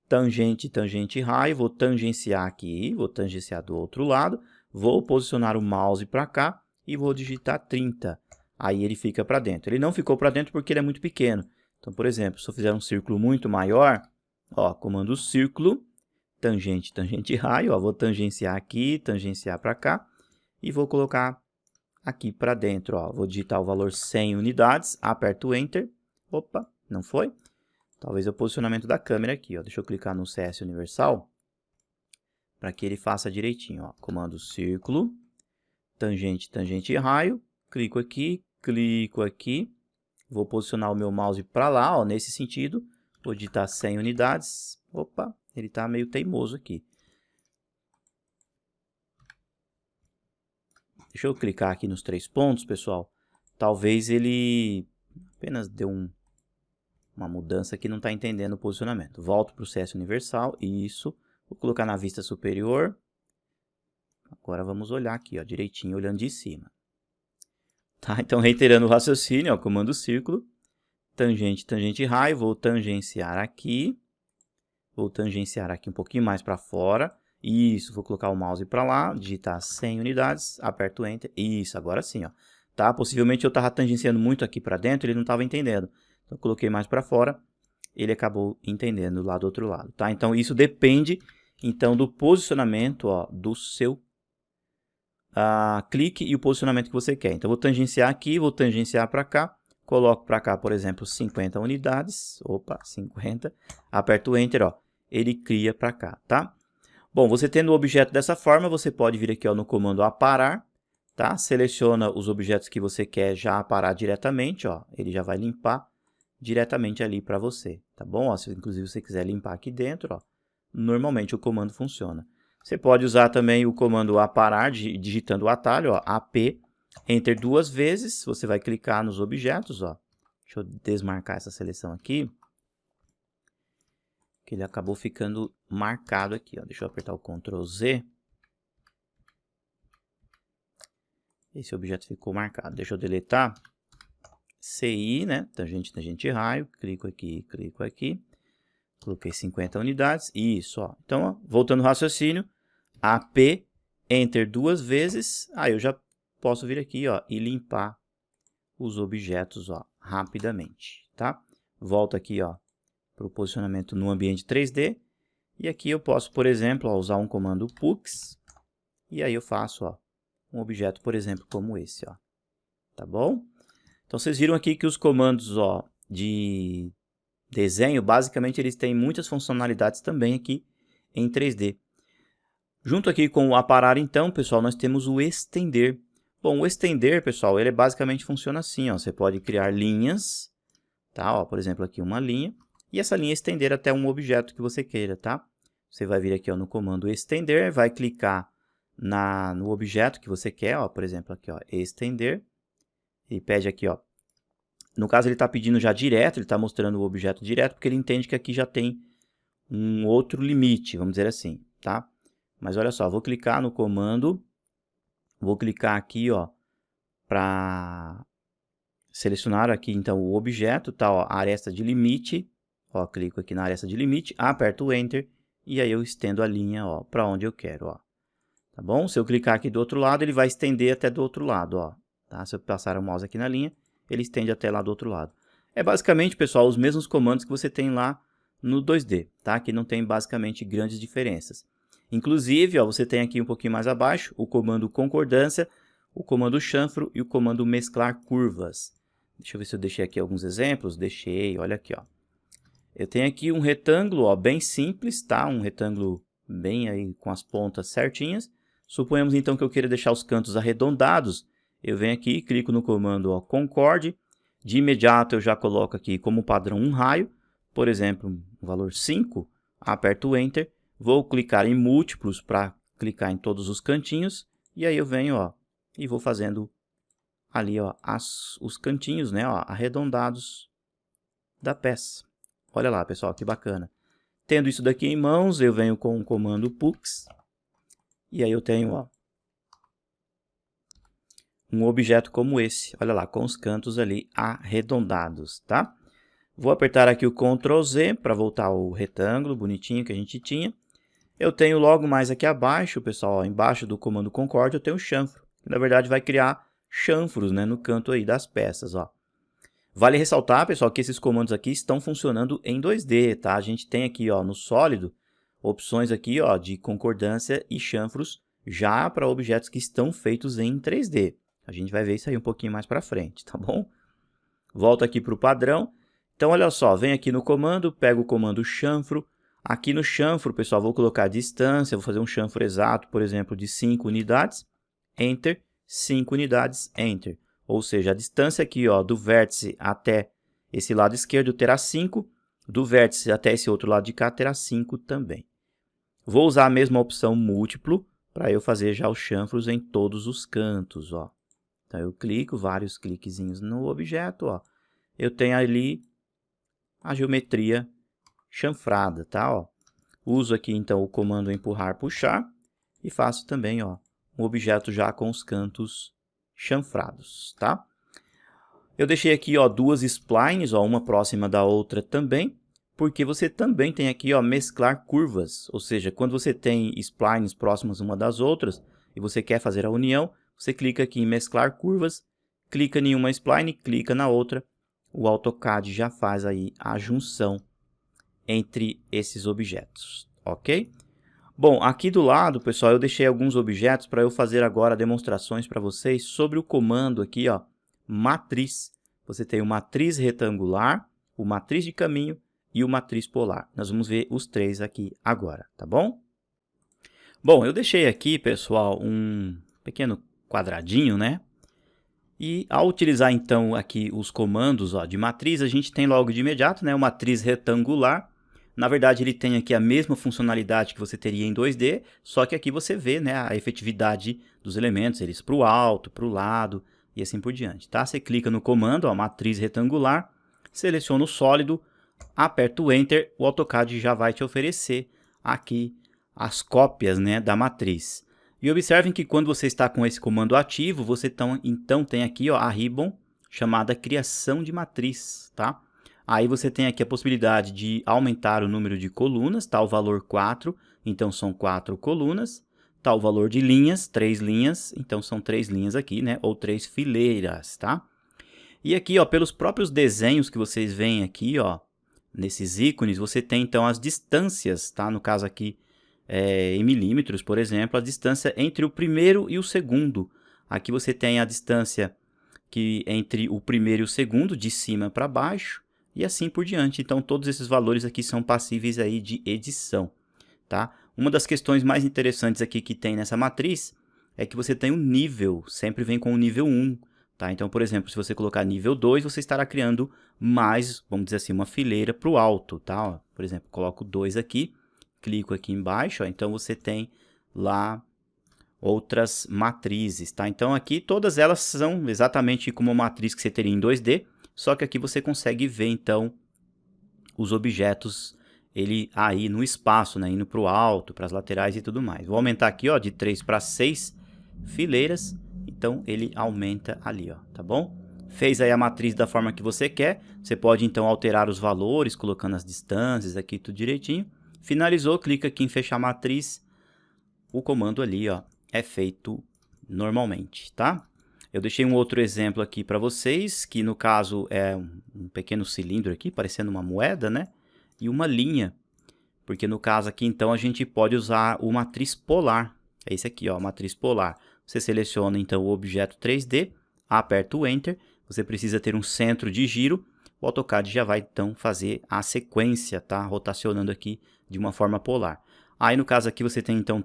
tangente, tangente, raio, vou tangenciar aqui, vou tangenciar do outro lado, vou posicionar o mouse para cá e vou digitar 30. Aí ele fica para dentro. Ele não ficou para dentro porque ele é muito pequeno. Então, por exemplo, se eu fizer um círculo muito maior, ó, comando círculo, tangente, tangente, raio, ó, vou tangenciar aqui, tangenciar para cá e vou colocar aqui para dentro, ó. Vou digitar o valor 100 unidades, aperto Enter. Opa, não foi? Talvez é o posicionamento da câmera aqui, ó. Deixa eu clicar no CS Universal para que ele faça direitinho, ó. Comando círculo, tangente, tangente, raio. Clico aqui. Vou posicionar o meu mouse para lá, ó, nesse sentido. Vou digitar 100 unidades. Opa, ele está meio teimoso aqui. Deixa eu clicar aqui nos 3 pontos, pessoal. Talvez ele apenas deu uma mudança que não está entendendo o posicionamento. Volto para o CS Universal. Isso. Vou colocar na vista superior. Agora vamos olhar aqui, ó, direitinho, olhando de cima. Tá? Então, reiterando o raciocínio, ó, comando círculo, tangente, tangente, raio. Vou tangenciar aqui. Vou tangenciar aqui um pouquinho mais para fora. Isso, vou colocar o mouse para lá, digitar 100 unidades, aperto Enter. Isso, agora sim, ó. Tá? Possivelmente eu estava tangenciando muito aqui para dentro, ele não estava entendendo. Então, eu coloquei mais para fora, ele acabou entendendo lá do outro lado. Tá? Então, isso depende então, do posicionamento, ó, do seu clique e o posicionamento que você quer. Então, vou tangenciar aqui, vou tangenciar para cá. Coloco para cá, por exemplo, 50 unidades. Opa, 50. Aperto Enter, ó. Ele cria para cá, tá? Bom, você tendo o objeto dessa forma, você pode vir aqui, ó, no comando aparar, tá? Seleciona os objetos que você quer já aparar diretamente, ó. Ele já vai limpar diretamente ali para você, tá bom? Ó, se inclusive você quiser limpar aqui dentro, ó, normalmente o comando funciona. Você pode usar também o comando aparar, digitando o atalho, ó, AP, Enter 2 vezes, você vai clicar nos objetos, ó. Deixa eu desmarcar essa seleção aqui. Que ele acabou ficando marcado aqui, ó. Deixa eu apertar o Ctrl Z. Esse objeto ficou marcado. Deixa eu deletar. CI, né? Tangente, tangente, raio. Clico aqui, clico aqui. Coloquei 50 unidades. Isso, ó. Então, ó, voltando ao raciocínio. AP, Enter 2 vezes. Aí eu já posso vir aqui, ó, e limpar os objetos, ó, rapidamente, tá? Volto aqui, ó, para o posicionamento no ambiente 3D. E aqui eu posso, por exemplo, ó, usar um comando pux. E aí eu faço, ó, um objeto, por exemplo, como esse, ó. Tá bom? Então, vocês viram aqui que os comandos, ó, de desenho, basicamente, eles têm muitas funcionalidades também aqui em 3D. Junto aqui com o aparar, então, pessoal, nós temos o estender. Bom, o estender, pessoal, ele basicamente funciona assim, ó. Você pode criar linhas, tá? Ó, por exemplo, aqui uma linha. E essa linha estender até um objeto que você queira, tá? Você vai vir aqui, ó, no comando estender, vai clicar no objeto que você quer, ó, por exemplo, aqui, ó, estender. Ele pede aqui, ó. No caso, ele está pedindo já direto, ele está mostrando o objeto direto, porque ele entende que aqui já tem um outro limite, vamos dizer assim, tá? Mas olha só, vou clicar no comando, vou clicar aqui, ó, para selecionar aqui, então, o objeto, tá, ó, a aresta de limite. Ó, clico aqui na aresta de limite, aperto o Enter e aí eu estendo a linha, ó, para onde eu quero, ó. Tá bom? Se eu clicar aqui do outro lado, ele vai estender até do outro lado, ó. Tá? Se eu passar o mouse aqui na linha, ele estende até lá do outro lado. É basicamente, pessoal, os mesmos comandos que você tem lá no 2D, tá? Que não tem basicamente grandes diferenças. Inclusive, ó, você tem aqui um pouquinho mais abaixo o comando concordância, o comando chanfro e o comando mesclar curvas. Deixa eu ver se eu deixei aqui alguns exemplos. Deixei, olha aqui, ó. Eu tenho aqui um retângulo, ó, bem simples, tá? Um retângulo bem aí com as pontas certinhas. Suponhamos então que eu queira deixar os cantos arredondados. Eu venho aqui, clico no comando, ó, concorde. De imediato eu já coloco aqui como padrão um raio. Por exemplo, um valor 5. Aperto o Enter. Vou clicar em múltiplos para clicar em todos os cantinhos. E aí eu venho, ó, e vou fazendo ali, ó, os cantinhos, né, ó, arredondados da peça. Olha lá, pessoal, que bacana. Tendo isso daqui em mãos, eu venho com o comando pux, e aí eu tenho, ó, um objeto como esse, olha lá, com os cantos ali arredondados, tá? Vou apertar aqui o Ctrl Z para voltar ao retângulo bonitinho que a gente tinha. Eu tenho logo mais aqui abaixo, pessoal, ó, embaixo do comando concorde, eu tenho o chanfro, que na verdade vai criar chanfros, né, no canto aí das peças, ó. Vale ressaltar, pessoal, que esses comandos aqui estão funcionando em 2D, tá? A gente tem aqui, ó, no sólido, opções aqui, ó, de concordância e chanfros já para objetos que estão feitos em 3D. A gente vai ver isso aí um pouquinho mais para frente, tá bom? Volto aqui para o padrão. Então, olha só, vem aqui no comando, pego o comando chanfro. Aqui no chanfro, pessoal, vou colocar a distância, vou fazer um chanfro exato, por exemplo, de 5 unidades. Enter, 5 unidades, Enter. Ou seja, a distância aqui, ó, do vértice até esse lado esquerdo terá 5, do vértice até esse outro lado de cá terá 5 também. Vou usar a mesma opção múltiplo para eu fazer já os chanfros em todos os cantos, ó. Então, eu clico, vários cliquezinhos no objeto, ó. Eu tenho ali a geometria chanfrada, tá? Ó. Uso aqui, então, o comando empurrar, puxar e faço também, ó, um objeto já com os cantos chanfrados, tá? Eu deixei aqui, ó, duas splines, ó, uma próxima da outra também, porque você também tem aqui, ó, mesclar curvas, ou seja, quando você tem splines próximas uma das outras e você quer fazer a união, você clica aqui em mesclar curvas, clica em uma spline, clica na outra, o AutoCAD já faz aí a junção entre esses objetos, ok? Bom, aqui do lado, pessoal, eu deixei alguns objetos para eu fazer agora demonstrações para vocês sobre o comando aqui, ó, matriz. Você tem o matriz retangular, o matriz de caminho e o matriz polar. Nós vamos ver os três aqui agora, tá bom? Bom, eu deixei aqui, pessoal, um pequeno quadradinho, né? E ao utilizar, então, aqui os comandos, ó, de matriz, a gente tem logo de imediato, né, o matriz retangular. Na verdade, ele tem aqui a mesma funcionalidade que você teria em 2D, só que aqui você vê, né, a efetividade dos elementos, eles para o alto, para o lado e assim por diante, tá? Você clica no comando, ó, matriz retangular, seleciona o sólido, aperta o Enter, o AutoCAD já vai te oferecer aqui as cópias, né, da matriz. E observem que quando você está com esse comando ativo, você então tem aqui, ó, a ribbon chamada criação de matriz, tá? Aí você tem aqui a possibilidade de aumentar o número de colunas, tá? O valor 4, então são 4 colunas. Tá o valor de linhas, 3 linhas, então são 3 linhas aqui, né? Ou 3 fileiras, tá? E aqui, ó, pelos próprios desenhos que vocês veem aqui, ó, nesses ícones, você tem então as distâncias, tá? No caso aqui, em milímetros, por exemplo, a distância entre o primeiro e o segundo. Aqui você tem a distância que entre o primeiro e o segundo, de cima para baixo, e assim por diante. Então, todos esses valores aqui são passíveis aí de edição, tá? Uma das questões mais interessantes aqui que tem nessa matriz é que você tem um nível, sempre vem com o nível 1, tá? Então, por exemplo, se você colocar nível 2, você estará criando mais, vamos dizer assim, uma fileira para o alto, tá? Por exemplo, coloco 2 aqui, clico aqui embaixo, ó, então você tem lá outras matrizes, tá? Então, aqui todas elas são exatamente como uma matriz que você teria em 2D, só que aqui você consegue ver, então, os objetos ele aí no espaço, né? Indo para o alto, para as laterais e tudo mais. Vou aumentar aqui, ó, de 3 para 6 fileiras, então ele aumenta ali, ó, tá bom? Fez aí a matriz da forma que você quer, você pode então alterar os valores, colocando as distâncias aqui tudo direitinho. Finalizou, clica aqui em fechar matriz, o comando ali, ó, é feito normalmente, tá? Eu deixei um outro exemplo aqui para vocês, que no caso é um pequeno cilindro aqui, parecendo uma moeda, né? E uma linha, porque no caso aqui, então, a gente pode usar o matriz polar. É esse aqui, ó, matriz polar. Você seleciona, então, o objeto 3D, aperta o Enter, você precisa ter um centro de giro, o AutoCAD já vai, então, fazer a sequência, tá? Rotacionando aqui de uma forma polar. Aí, no caso aqui, você tem, então,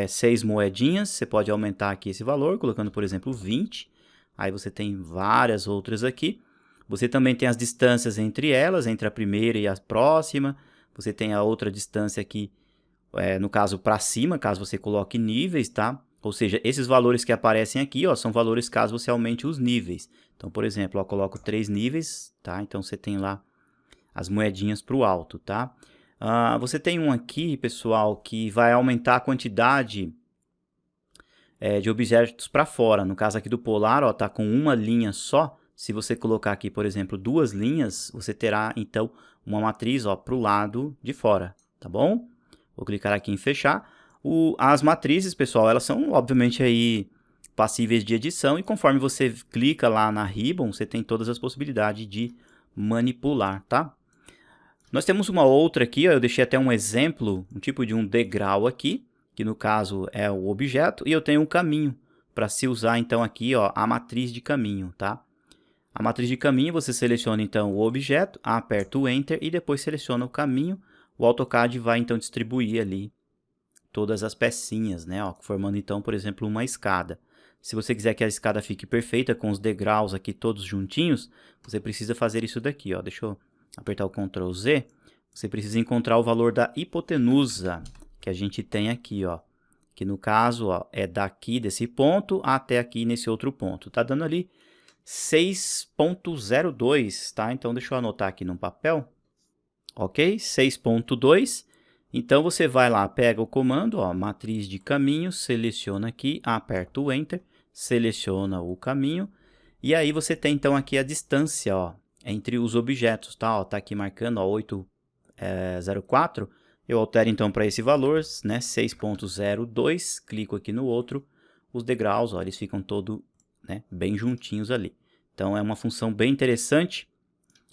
6 moedinhas. Você pode aumentar aqui esse valor, colocando, por exemplo, 20. Aí, você tem várias outras aqui. Você também tem as distâncias entre elas, entre a primeira e a próxima. Você tem a outra distância aqui, no caso, para cima, caso você coloque níveis, tá? Ou seja, esses valores que aparecem aqui, ó, são valores caso você aumente os níveis. Então, por exemplo, eu coloco 3 níveis, tá? Então, você tem lá as moedinhas para o alto, tá? Você tem um aqui, pessoal, que vai aumentar a quantidade de objetos para fora. No caso aqui do polar, ó, tá com uma linha só. Se você colocar aqui, por exemplo, 2 linhas, você terá, então, uma matriz para o lado de fora, tá bom? Vou clicar aqui em fechar. As matrizes, pessoal, elas são, obviamente, aí passíveis de edição. E conforme você clica lá na ribbon, você tem todas as possibilidades de manipular, tá? Nós temos uma outra aqui, ó, eu deixei até um exemplo, um tipo de um degrau aqui, que no caso é o objeto, e eu tenho um caminho para se usar então aqui, ó, a matriz de caminho, tá? A matriz de caminho, você seleciona então o objeto, aperta o Enter e depois seleciona o caminho. O AutoCAD vai então distribuir ali todas as pecinhas, né, ó, formando então, por exemplo, uma escada. Se você quiser que a escada fique perfeita com os degraus aqui todos juntinhos, você precisa fazer isso daqui, ó. Deixa eu apertar o Ctrl Z. Você precisa encontrar o valor da hipotenusa que a gente tem aqui, ó, que no caso, ó, é daqui desse ponto até aqui nesse outro ponto. Tá dando ali 6.02, tá? Então deixa eu anotar aqui no papel. OK? 6.2. Então você vai lá, pega o comando, ó, matriz de caminho, seleciona aqui, aperta o Enter, seleciona o caminho e aí você tem então aqui a distância, ó, entre os objetos, tá? Ó, tá aqui marcando, ó, 8,04. Eu altero então para esse valor, né, 6.02, clico aqui no outro, os degraus, ó, eles ficam todos, né, bem juntinhos ali. Então é uma função bem interessante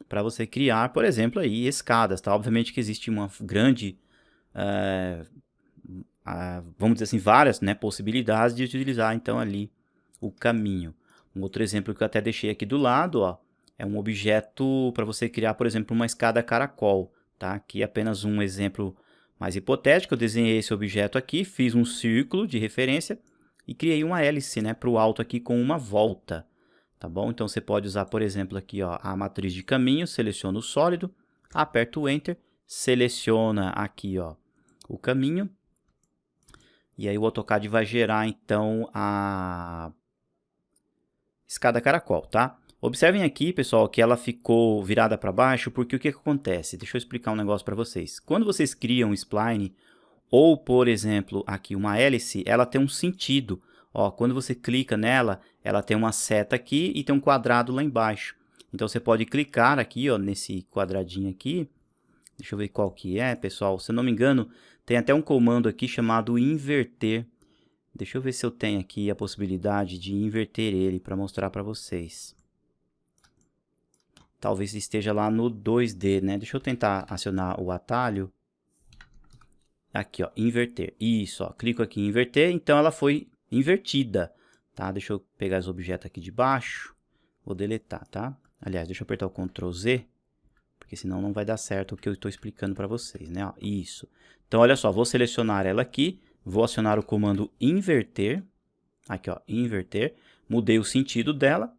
para você criar, por exemplo, aí escadas, tá? Obviamente que existe uma grande, vamos dizer assim, várias, né, possibilidades de utilizar então ali o caminho. Um outro exemplo que eu até deixei aqui do lado, ó, é um objeto para você criar, por exemplo, uma escada caracol, tá? Aqui é apenas um exemplo mais hipotético. Eu desenhei esse objeto aqui, fiz um círculo de referência e criei uma hélice, né, para o alto aqui com uma volta, tá bom? Então você pode usar, por exemplo, aqui, ó, a matriz de caminho, seleciona o sólido, aperta o Enter, seleciona aqui, ó, o caminho e aí o AutoCAD vai gerar então a escada caracol, tá? Observem aqui, pessoal, que ela ficou virada para baixo, porque o que acontece? Deixa eu explicar um negócio para vocês. Quando vocês criam um spline, ou, por exemplo, aqui uma hélice, ela tem um sentido. Ó, quando você clica nela, ela tem uma seta aqui e tem um quadrado lá embaixo. Então, você pode clicar aqui, ó, nesse quadradinho aqui. Deixa eu ver qual que é, pessoal. Se eu não me engano, tem até um comando aqui chamado inverter. Deixa eu ver se eu tenho aqui a possibilidade de inverter ele para mostrar para vocês. Talvez esteja lá no 2D, né? Deixa eu tentar acionar o atalho. Aqui, ó, inverter. Isso, ó, clico aqui em inverter, então ela foi invertida, tá? Deixa eu pegar os objetos aqui de baixo. Vou deletar, tá? Aliás, deixa eu apertar o Ctrl Z, porque senão não vai dar certo o que eu estou explicando para vocês, né? Ó, isso. Então, olha só, vou selecionar ela aqui, vou acionar o comando inverter. Aqui, ó, inverter. Mudei o sentido dela.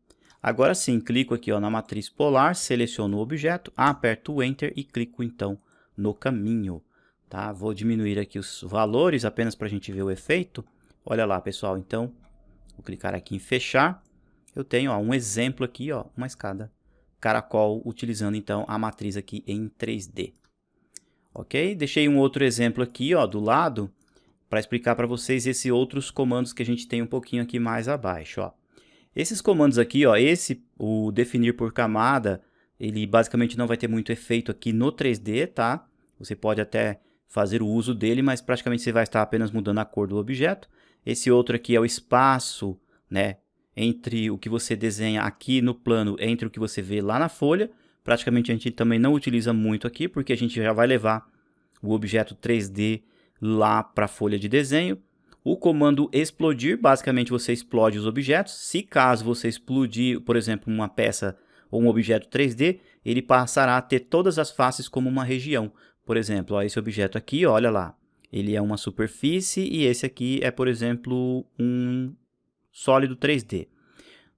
Agora sim, clico aqui, ó, na matriz polar, seleciono o objeto, aperto o Enter e clico então no caminho, tá? Vou diminuir aqui os valores apenas para a gente ver o efeito. Olha lá, pessoal, então, vou clicar aqui em fechar. Eu tenho, ó, um exemplo aqui, ó, uma escada caracol, utilizando então a matriz aqui em 3D. Ok? Deixei um outro exemplo aqui, ó, do lado, para explicar para vocês esses outros comandos que a gente tem um pouquinho aqui mais abaixo, ó. Esses comandos aqui, ó, o definir por camada, ele basicamente não vai ter muito efeito aqui no 3D, tá? Você pode até fazer o uso dele, mas praticamente você vai estar apenas mudando a cor do objeto. Esse outro aqui é o espaço, né, entre o que você desenha aqui no plano, entre o que você vê lá na folha. Praticamente a gente também não utiliza muito aqui, porque a gente já vai levar o objeto 3D lá para a folha de desenho. O comando explodir, basicamente você explode os objetos. Se caso você explodir, por exemplo, uma peça ou um objeto 3D, ele passará a ter todas as faces como uma região. Por exemplo, ó, esse objeto aqui, ó, olha lá, ele é uma superfície e esse aqui é, por exemplo, um sólido 3D.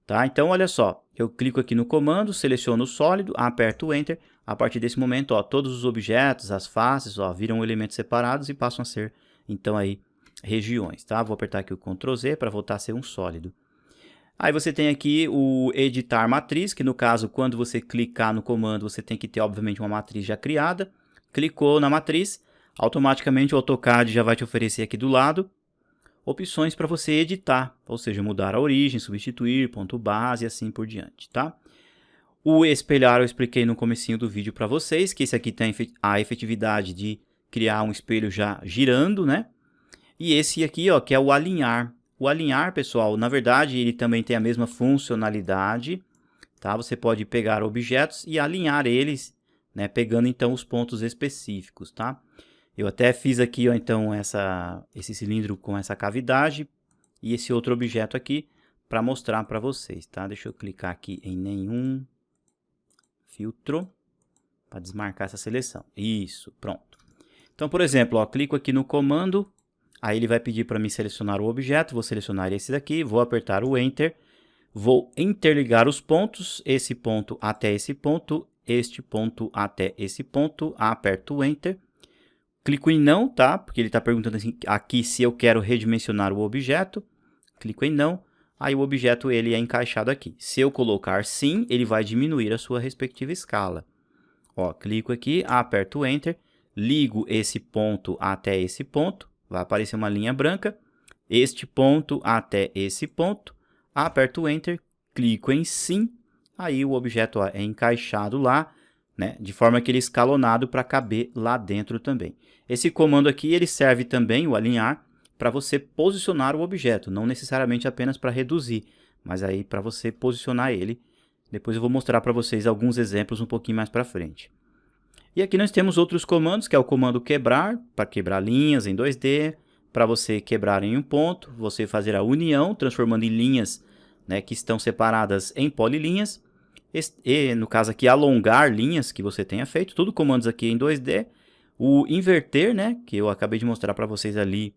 Tá? Então, olha só, eu clico aqui no comando, seleciono o sólido, aperto o Enter. A partir desse momento, ó, todos os objetos, as faces, ó, viram elementos separados e passam a ser, então, aí, regiões, tá? Vou apertar aqui o Ctrl Z para voltar a ser um sólido. Aí você tem aqui o editar matriz, que no caso, quando você clicar no comando, você tem que ter, obviamente, uma matriz já criada. Clicou na matriz, automaticamente o AutoCAD já vai te oferecer aqui do lado opções para você editar, ou seja, mudar a origem, substituir, ponto base e assim por diante, tá? O espelhar eu expliquei no comecinho do vídeo para vocês, que esse aqui tem a efetividade de criar um espelho já girando, né? E esse aqui, ó, que é o alinhar. O alinhar, pessoal, na verdade, ele também tem a mesma funcionalidade, tá? Você pode pegar objetos e alinhar eles, né? Pegando, então, os pontos específicos, tá? Eu até fiz aqui, ó, então, esse cilindro com essa cavidade e esse outro objeto aqui para mostrar para vocês, tá? Deixa eu clicar aqui em nenhum filtro para desmarcar essa seleção. Isso, pronto. Então, por exemplo, ó, clico aqui no comando. Aí ele vai pedir para mim selecionar o objeto, vou selecionar esse daqui, vou apertar o Enter, vou interligar os pontos, esse ponto até esse ponto, este ponto até esse ponto, aperto o Enter, clico em não, tá? Porque ele está perguntando assim, aqui se eu quero redimensionar o objeto, clico em não, aí o objeto ele é encaixado aqui. Se eu colocar sim, ele vai diminuir a sua respectiva escala. Ó, clico aqui, aperto o Enter, ligo esse ponto até esse ponto, vai aparecer uma linha branca, este ponto até esse ponto, aperto o Enter, clico em sim, aí o objeto é encaixado lá, né, de forma que ele é escalonado para caber lá dentro também. Esse comando aqui ele serve também, o alinhar, para você posicionar o objeto, não necessariamente apenas para reduzir, mas aí para você posicionar ele. Depois eu vou mostrar para vocês alguns exemplos um pouquinho mais para frente. E aqui nós temos outros comandos, que é o comando quebrar, para quebrar linhas em 2D, para você quebrar em um ponto, você fazer a união, transformando em linhas, né, que estão separadas em polilinhas, e no caso aqui alongar linhas que você tenha feito, tudo comandos aqui em 2D. O inverter, né, que eu acabei de mostrar para vocês ali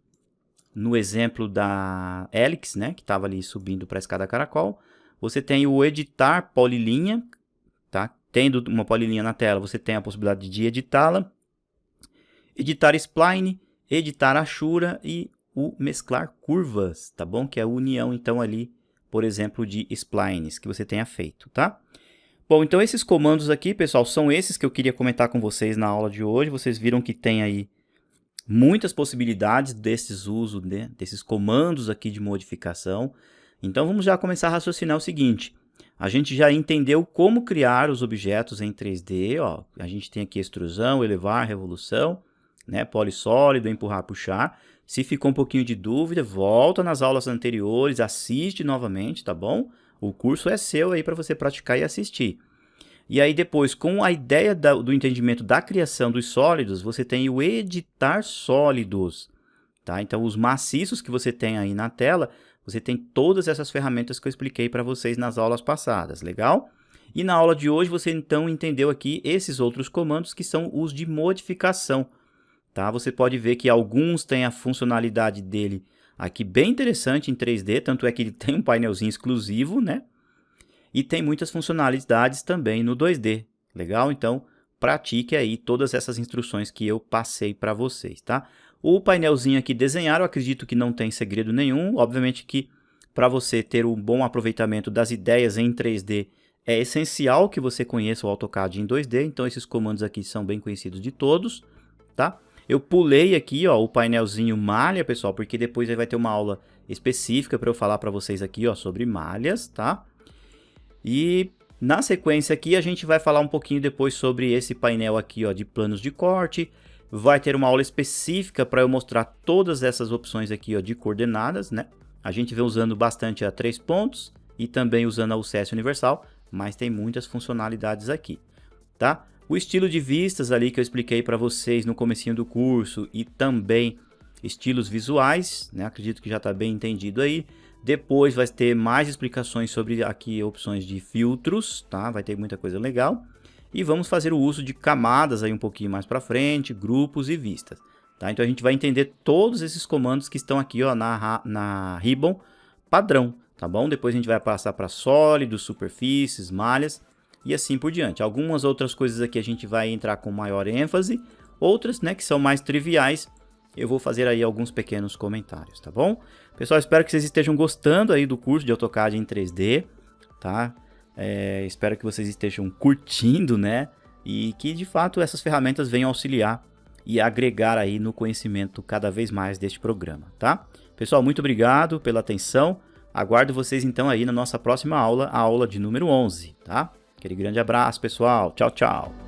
no exemplo da Helix, né, que estava ali subindo para a escada caracol. Você tem o editar polilinha, tá? Tendo uma polilinha na tela, você tem a possibilidade de editá-la, editar spline, editar achura e o mesclar curvas, tá bom? Que é a união, então, ali, por exemplo, de splines que você tenha feito, tá? Bom, então esses comandos aqui, pessoal, são esses que eu queria comentar com vocês na aula de hoje. Vocês viram que tem aí muitas possibilidades desses usos, né? Desses comandos aqui de modificação. Então, vamos já começar a raciocinar o seguinte. A gente já entendeu como criar os objetos em 3D, ó. A gente tem aqui extrusão, elevar, revolução, né? Polissólido, empurrar, puxar. Se ficou um pouquinho de dúvida, volta nas aulas anteriores, assiste novamente, tá bom? O curso é seu aí para você praticar e assistir. E aí depois, com a ideia do entendimento da criação dos sólidos, você tem o editar sólidos, tá? Então, os maciços que você tem aí na tela, você tem todas essas ferramentas que eu expliquei para vocês nas aulas passadas, legal? E na aula de hoje você então entendeu aqui esses outros comandos que são os de modificação, tá? Você pode ver que alguns têm a funcionalidade dele aqui bem interessante em 3D, tanto é que ele tem um painelzinho exclusivo, né? E tem muitas funcionalidades também no 2D, legal? Então, pratique aí todas essas instruções que eu passei para vocês, tá? O painelzinho aqui desenhar, eu acredito que não tem segredo nenhum. Obviamente que para você ter um bom aproveitamento das ideias em 3D, é essencial que você conheça o AutoCAD em 2D. Então esses comandos aqui são bem conhecidos de todos, tá? Eu pulei aqui, ó, o painelzinho malha, pessoal, porque depois vai ter uma aula específica para eu falar para vocês aqui, ó, sobre malhas, tá? E na sequência aqui a gente vai falar um pouquinho depois sobre esse painel aqui, ó, de planos de corte. Vai ter uma aula específica para eu mostrar todas essas opções aqui, ó, de coordenadas, né? A gente vem usando bastante a 3 pontos e também usando a UCS Universal, mas tem muitas funcionalidades aqui, tá? O estilo de vistas ali que eu expliquei para vocês no comecinho do curso e também estilos visuais, né? Acredito que já está bem entendido aí. Depois vai ter mais explicações sobre aqui opções de filtros, tá? Vai ter muita coisa legal. E vamos fazer o uso de camadas aí um pouquinho mais para frente, grupos e vistas, tá? Então a gente vai entender todos esses comandos que estão aqui, ó, na Ribbon padrão, tá bom? Depois a gente vai passar para sólidos, superfícies, malhas e assim por diante. Algumas outras coisas aqui a gente vai entrar com maior ênfase, outras, né, que são mais triviais, eu vou fazer aí alguns pequenos comentários, tá bom? Pessoal, espero que vocês estejam gostando aí do curso de AutoCAD em 3D, tá? Espero que vocês estejam curtindo, né? E que de fato essas ferramentas venham auxiliar e agregar aí no conhecimento cada vez mais deste programa, tá? Pessoal, muito obrigado pela atenção. Aguardo vocês então aí na nossa próxima aula, a aula de número 11, tá? Aquele grande abraço, pessoal. Tchau, tchau.